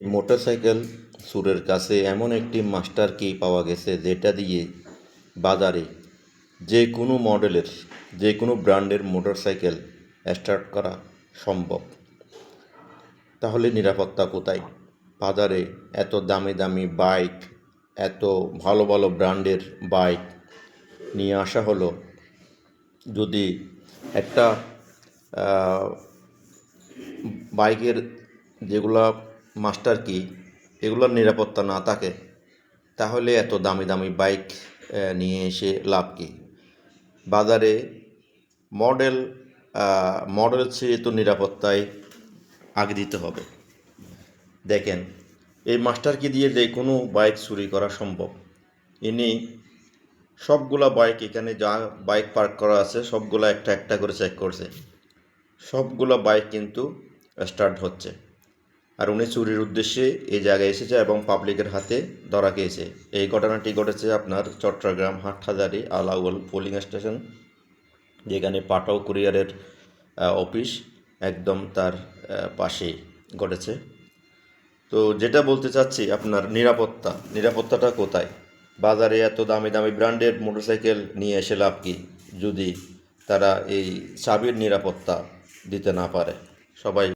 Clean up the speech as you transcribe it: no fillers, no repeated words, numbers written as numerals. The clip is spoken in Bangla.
মোটরসাইকেল চোরের কাছে এমন একটি মাস্টার কি পাওয়া গেছে যেটা দিয়ে বাজারে যে কোনো মডেলের যে কোনো ব্র্যান্ডের মোটরসাইকেল স্টার্ট করা সম্ভব। তাহলে নিরাপত্তা কোথায়? বাজারে এত দামি দামি বাইক, এত ভালো ভালো ব্র্যান্ডের বাইক নিয়ে আসা হলো, যদি একটা বাইকের যেগুলা মাস্টার কি এগুলোর নিরাপত্তা না থাকে, তাহলে এত দামি দামি বাইক নিয়ে এসে লাভ কি? বাজারে মডেল মডেল চেয়ে তো নিরাপত্তায় আগে দিতে হবে। দেখেন, এই মাস্টার কি দিয়ে যে কোনো বাইক চুরি করা সম্ভব। ইনি সবগুলা বাইক, এখানে যা বাইক পার্ক করা আছে সবগুলা একটা একটা করে চেক করছে, সবগুলা বাইক কিন্তু স্টার্ট হচ্ছে। আর উনি চুরির উদ্দেশ্যে এই জায়গায় এসেছে এবং পাবলিকের হাতে ধরা খেয়েছে। এই ঘটনাটি ঘটেছে আপনার চট্টগ্রাম হাটহাজারী আলাউল পোলিং স্টেশন, যেখানে পাঠাও কুরিয়ারের অফিস একদম তার পাশেই ঘটেছে। তো যেটা বলতে চাচ্ছি, আপনার নিরাপত্তাটা কোথায়? বাজারে এত দামি দামি ব্র্যান্ডের মোটরসাইকেল নিয়ে এসে লাভ কি যদি তারা এই চাবির নিরাপত্তা দিতে না পারে? সবাই